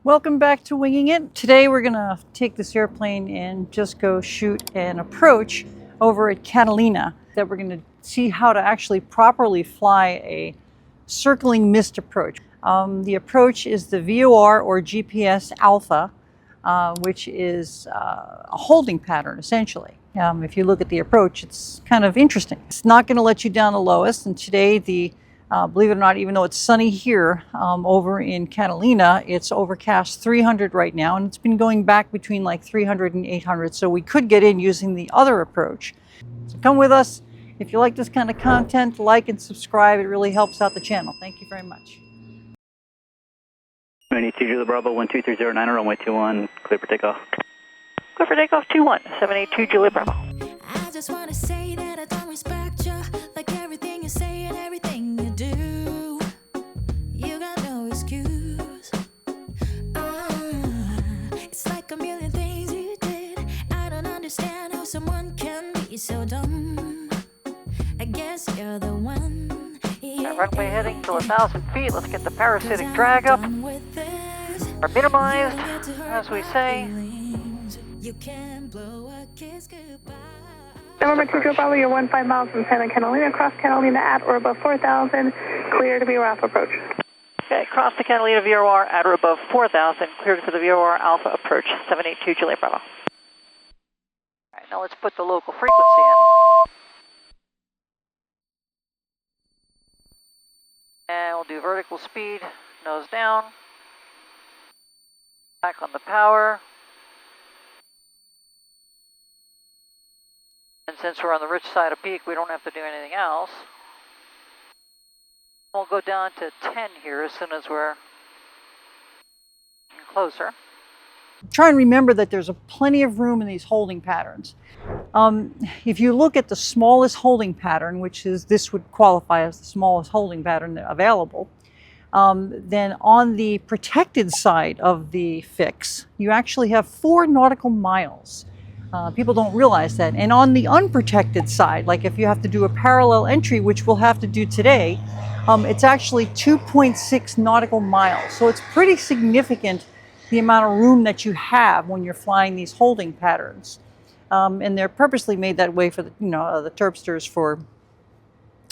Welcome back to Winging It. Today we're going to take this airplane and just go shoot an approach over at Catalina that we're going to see how to actually properly fly a circling mist approach. The approach is the VOR or GPS Alpha, which is a holding pattern essentially. If you look at the approach, it's kind of interesting. It's not going to let you down the lowest, and today believe it or not, even though it's sunny here over in Catalina, it's overcast 300 right now, and it's been going back between like 300 and 800, so we could get in using the other approach. So come with us. If you like this kind of content, like and subscribe. It really helps out the channel. Thank you very much. 72 Juliet Bravo 12309, runway 21, clear for takeoff. Clear for takeoff 21, 782 Juliet Bravo. I just want to say that I don't respect you, like everything you say and everything you do. You got no excuse. It's like a million things you did. I don't understand how someone can be so dumb. I guess you're the one. Our runway heading to 1,000 feet. Let's get the parasitic drag up. Or minimized, as we say. You can blow a kiss goodbye. November 2 Joe Bravo, you're 15 miles from Santa Catalina, cross Catalina at or above 4,000, clear to VOR Alpha approach. Okay, cross the Catalina VOR at or above 4,000, cleared for the VOR Alpha approach, 782 Juliet Bravo. All right, now let's put the local frequency in. And we'll do vertical speed, nose down. Back on the power. And since we're on the rich side of peak, we don't have to do anything else. We'll go down to 10 here as soon as we're closer. Try and remember that there's plenty of room in these holding patterns. If you look at the smallest holding pattern, which is this would qualify as the smallest holding pattern available, then on the protected side of the fix, you actually have 4 nautical miles. People don't realize that. And on the unprotected side, like if you have to do a parallel entry, which we'll have to do today, it's actually 2.6 nautical miles. So it's pretty significant, the amount of room that you have when you're flying these holding patterns. And they're purposely made that way for the terpsters for,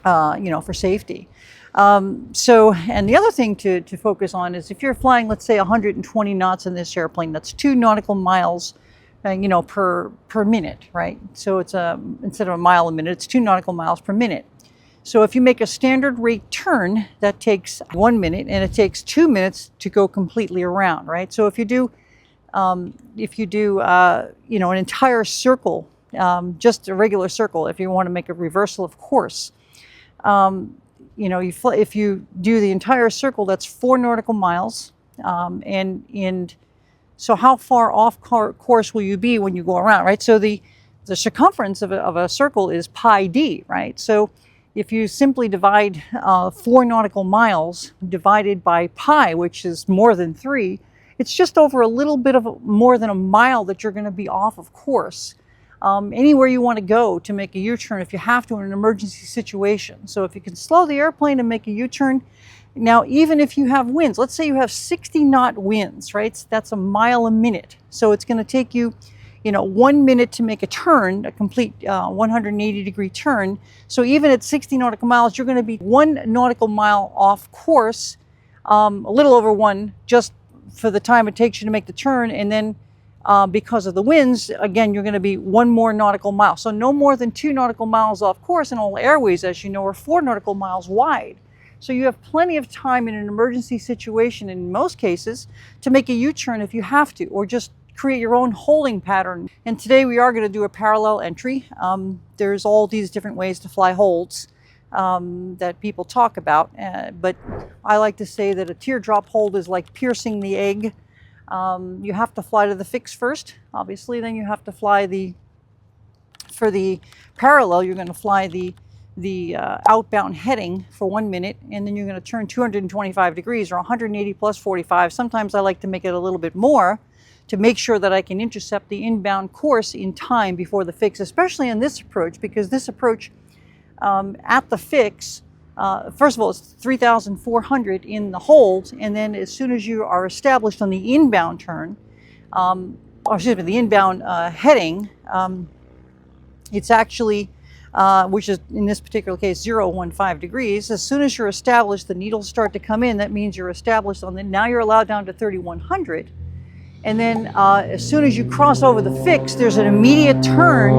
for safety. And the other thing to focus on is if you're flying, let's say 120 knots in this airplane, that's 2 nautical miles per minute, right? So it's instead of a mile a minute, it's 2 nautical miles per minute. So if you make a standard rate turn, that takes 1 minute, and it takes 2 minutes to go completely around, right? So if you do, an entire circle, just a regular circle, if you want to make a reversal of course, if you do the entire circle, that's 4 nautical miles, so how far off course will you be when you go around, right? So the circumference of a circle is pi d, right? So if you simply divide 4 nautical miles divided by pi, which is more than 3, it's just over a little bit of more than a mile that you're going to be off of course. Anywhere you want to go to make a U-turn if you have to in an emergency situation. So if you can slow the airplane and make a U-turn. Now, even if you have winds, let's say you have 60 knot winds, right? That's a mile a minute. So it's going to take you, 1 minute to make a turn, a complete 180 degree turn. So even at 60 nautical miles, you're going to be 1 nautical mile off course, a little over 1, just for the time it takes you to make the turn. And then because of the winds, again, you're going to be 1 more nautical mile. So no more than 2 nautical miles off course, and all airways, as you know, are 4 nautical miles wide. So you have plenty of time in an emergency situation, in most cases, to make a U-turn if you have to, or just create your own holding pattern. And today we are going to do a parallel entry. There's all these different ways to fly holds that people talk about, but I like to say that a teardrop hold is like piercing the egg. You have to fly to the fix first, obviously, then you have to fly for the parallel, you're going to fly the outbound heading for 1 minute, and then you're going to turn 225 degrees or 180 plus 45. Sometimes I like to make it a little bit more to make sure that I can intercept the inbound course in time before the fix, especially in this approach, because this approach at the fix, first of all, it's 3,400 in the hold, and then as soon as you are established on the inbound turn, or excuse me, the inbound heading, it's actually, which is in this particular case 015 degrees. As soon as you're established, the needles start to come in. That means you're established on the, now you're allowed down to 3,100. And then as soon as you cross over the fix, there's an immediate turn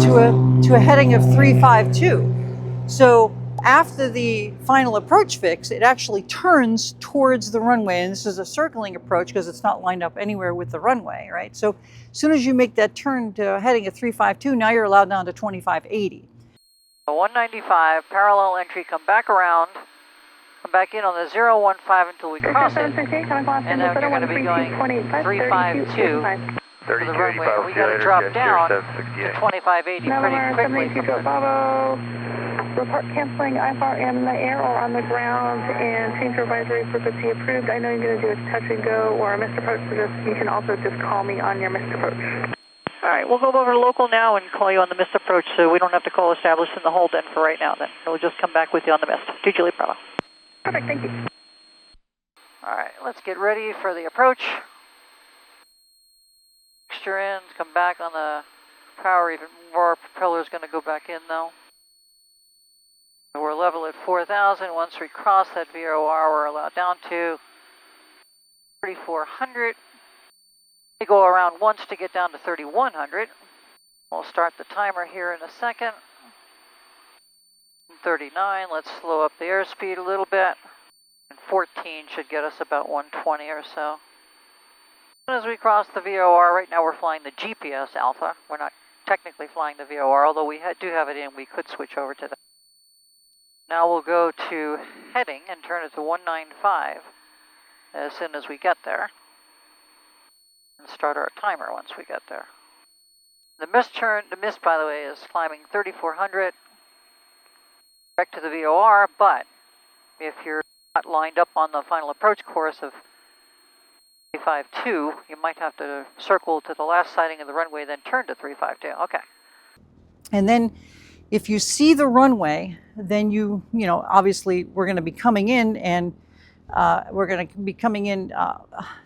to a heading of 352. So after the final approach fix, it actually turns towards the runway. And this is a circling approach because it's not lined up anywhere with the runway, right? So as soon as you make that turn to a heading of 352, now you're allowed down to 2580. 195, parallel entry, come back around. Come back in on the 015 until we cross it, and then you're going to be going 352 for the runway. We got to drop down to 2580 pretty quickly. Report canceling IFR in the air or on the ground and change your advisory frequency approved. I know you're going to do a touch and go or a missed approach, so you can also just call me on your missed approach. All right, we'll go over to local now and call you on the missed approach, so we don't have to call established in the hold then for right now then. We'll just come back with you on the missed. 2 Julie Bravo. Perfect, thank you. All right, let's get ready for the approach. Extra in, come back on the power even more. Propeller's going to go back in though. We're level at 4,000. Once we cross that VOR, we're allowed down to 3,400. We go around once to get down to 3,100. We'll start the timer here in a second. 39, let's slow up the airspeed a little bit. And 14 should get us about 120 or so. As we cross the VOR, right now we're flying the GPS Alpha. We're not technically flying the VOR, although we do have it in, we could switch over to that. Now we'll go to heading and turn it to 195 as soon as we get there. And start our timer once we get there. The mist, by the way, is climbing 3,400 direct to the VOR, but if you're not lined up on the final approach course of 352, you might have to circle to the last sighting of the runway, then turn to 352. Okay. And then if you see the runway, then you know, obviously we're going to be coming in and we're going to be coming in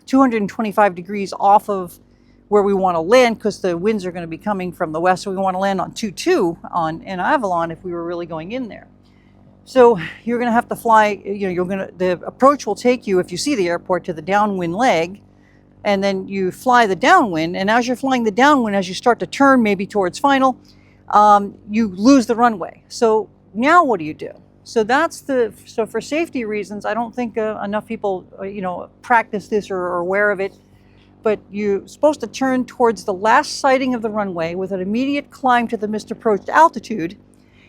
225 degrees off of where we want to land because the winds are going to be coming from the west. So we want to land on 22 in Avalon if we were really going in there. So you're going to have to fly, the approach will take you, if you see the airport, to the downwind leg, and then you fly the downwind, and as you're flying the downwind, as you start to turn maybe towards final, you lose the runway. So now what do you do? So so for safety reasons, I don't think enough people, practice this or are aware of it, but you're supposed to turn towards the last sighting of the runway with an immediate climb to the missed approach altitude,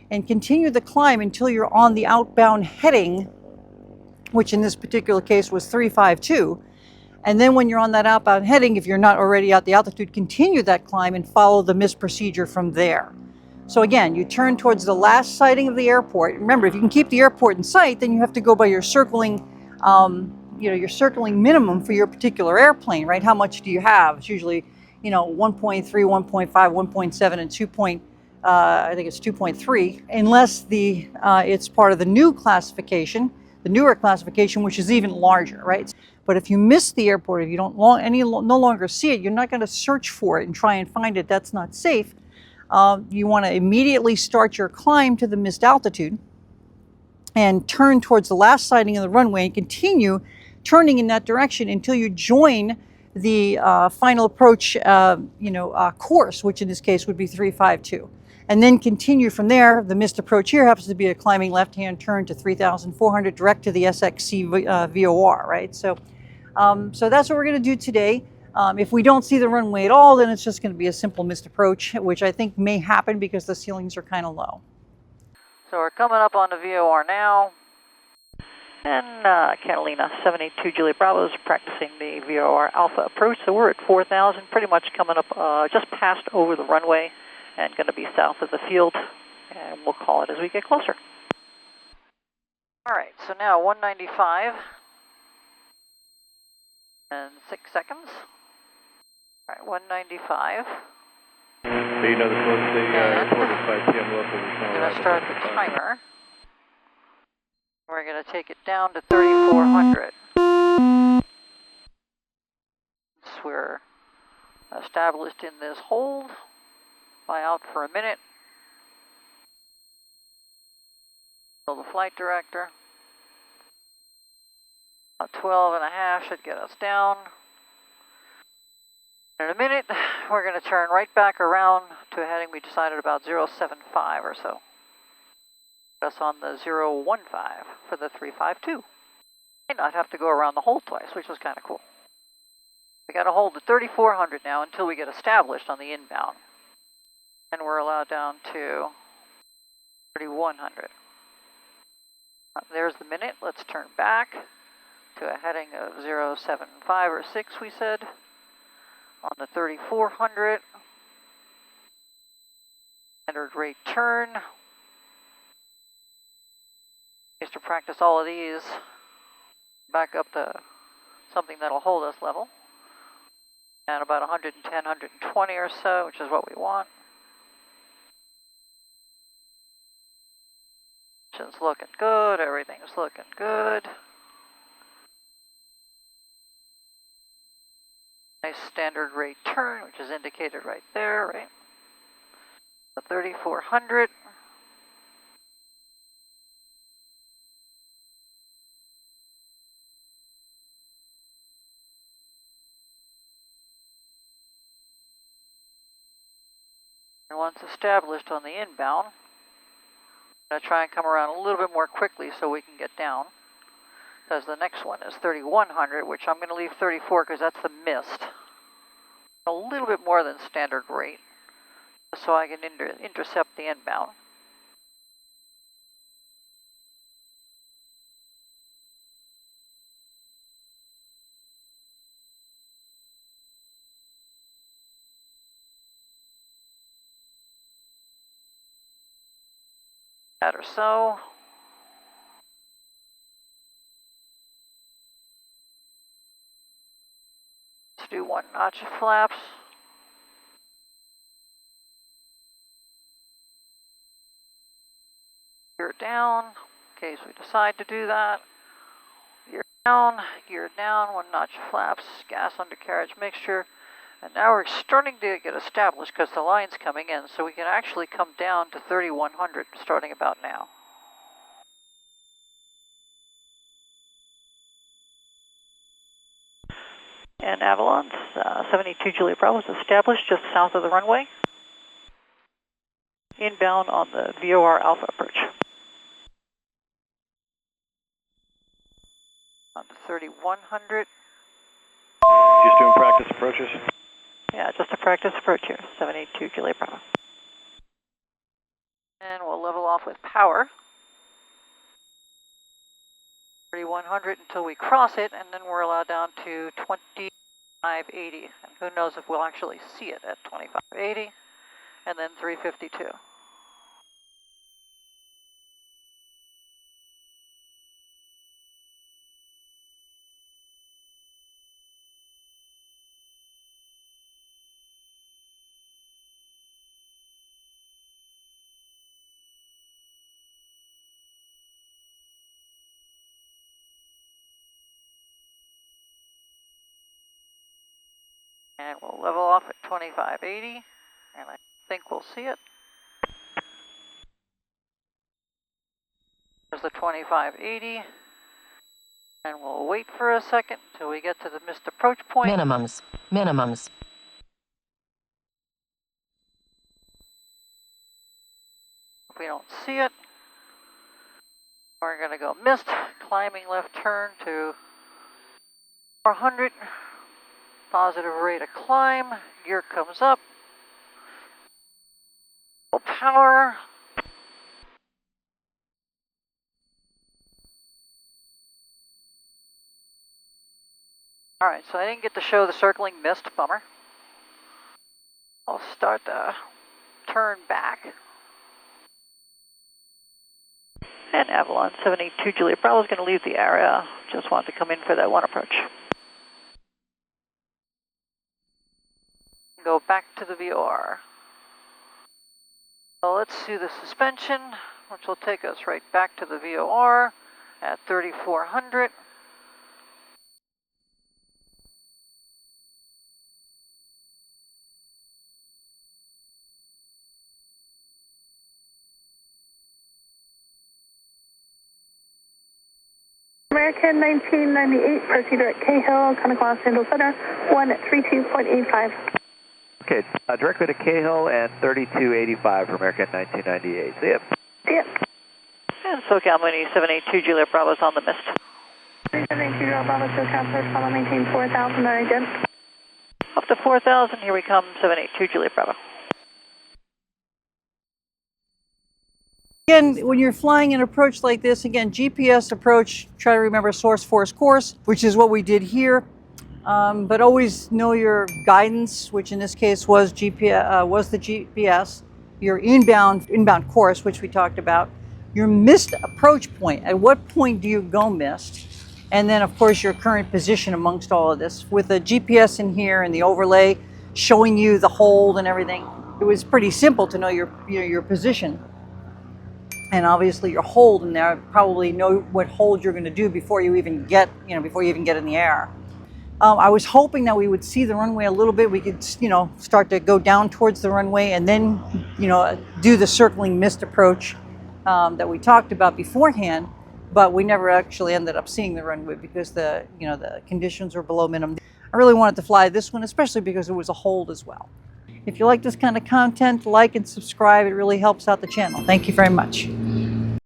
and continue the climb until you're on the outbound heading, which in this particular case was 352. And then when you're on that outbound heading, if you're not already at the altitude, continue that climb and follow the missed procedure from there. So again, you turn towards the last sighting of the airport. Remember, if you can keep the airport in sight, then you have to go by your circling, your circling minimum for your particular airplane, right? How much do you have? It's usually, 1.3, 1.5, 1.7, and I think it's 2.3, unless it's part of the new classification, the newer classification, which is even larger, right? But if you miss the airport, if you don't no longer see it, you're not going to search for it and try and find it. That's not safe. You want to immediately start your climb to the missed altitude and turn towards the last sighting of the runway and continue turning in that direction until you join the final approach course, which in this case would be 352. And then continue from there. The missed approach here happens to be a climbing left-hand turn to 3,400 direct to the SXC VOR, right? So that's what we're going to do today. If we don't see the runway at all, then it's just going to be a simple missed approach, which I think may happen because the ceilings are kind of low. So we're coming up on the VOR now. And Catalina 782 Juliet Bravo is practicing the VOR Alpha approach. So we're at 4,000, pretty much coming up just past over the runway, and going to be south of the field, and we'll call it as we get closer. All right, so now 195 and 6 seconds. All right, 195. So you know the closest airport is 5 p.m. local. I'm going to start the timer. We're going to take it down to 3,400. So we're established in this hold. Fly out for a minute. Tell the flight director. About 12.5 should get us down. In a minute, we're going to turn right back around to a heading we decided about 075 or so. Put us on the 015 for the 352. Might not have to go around the hole twice, which was kind of cool. We got to hold the 3,400 now until we get established on the inbound. And we're allowed down to 3,100. There's the minute. Let's turn back to a heading of 075 or 6, we said. On the 3,400. Standard rate turn. Used to practice all of these. Back up to something that'll hold us level. And about 110, 120 or so, which is what we want. Engine's looking good, everything's looking good. Nice standard rate turn, which is indicated right there, right? The 3,400. And once established on the inbound, I'm going to try and come around a little bit more quickly so we can get down. Because the next one is 3,100, which I'm going to leave 34 because that's the mist. A little bit more than standard rate, so I can intercept the inbound. That or so. Let's do one notch of flaps. Gear down, in case we decide to do that. Gear down, one notch of flaps, gas undercarriage mixture. And now we're starting to get established because the line's coming in, so we can actually come down to 3,100 starting about now. And Avalon, 72 Juliet Bravo is established just south of the runway. Inbound on the VOR Alpha approach. On to 3,100. Just doing practice approaches? Yeah, just a practice approach here, 782 Juliet Bravo. And we'll level off with power. 3,100 until we cross it, and then we're allowed down to 2580. And who knows if we'll actually see it at 2580, and then 352. And we'll level off at 2580, and I think we'll see it. There's the 2580, and we'll wait for a second until we get to the missed approach point. Minimums. If we don't see it, we're going to go missed, climbing left turn to 400. Positive rate of climb, gear comes up, full power. Alright, so I didn't get to show the circling mist, bummer. I'll start the turn back. And Avalon 72 Juliet Bravo is going to leave the area, just wanted to come in for that one approach. Go back to the VOR. So let's do the suspension, which will take us right back to the VOR. at 3,400. American 1998, proceed at Cahill, Contact Los Angeles Center, 132.85. Okay, directly to Cahill and 3285 for American 1998. See ya. See ya. And SoCal Mooney 782 Juliet Bravo's on the mist. 372 Bravo, SoCal, first follow, maintain 4,000, again. Up to 4,000, here we come, 782 Juliet Bravo. Again, when you're flying an approach like this, again, GPS approach, try to remember source, force, course, which is what we did here. But always know your guidance, which in this case was GPS, was the GPS, your inbound course, which we talked about, your missed approach point. At what point do you go missed? And then, of course, your current position amongst all of this. With the GPS in here and the overlay showing you the hold and everything, it was pretty simple to know your position. And obviously your hold in there, probably know what hold you're going to do before you even get, before you even get in the air. I was hoping that we would see the runway a little bit. We could, start to go down towards the runway and then, do the circling missed approach that we talked about beforehand. But we never actually ended up seeing the runway because the conditions were below minimum. I really wanted to fly this one, especially because it was a hold as well. If you like this kind of content, like and subscribe. It really helps out the channel. Thank you very much.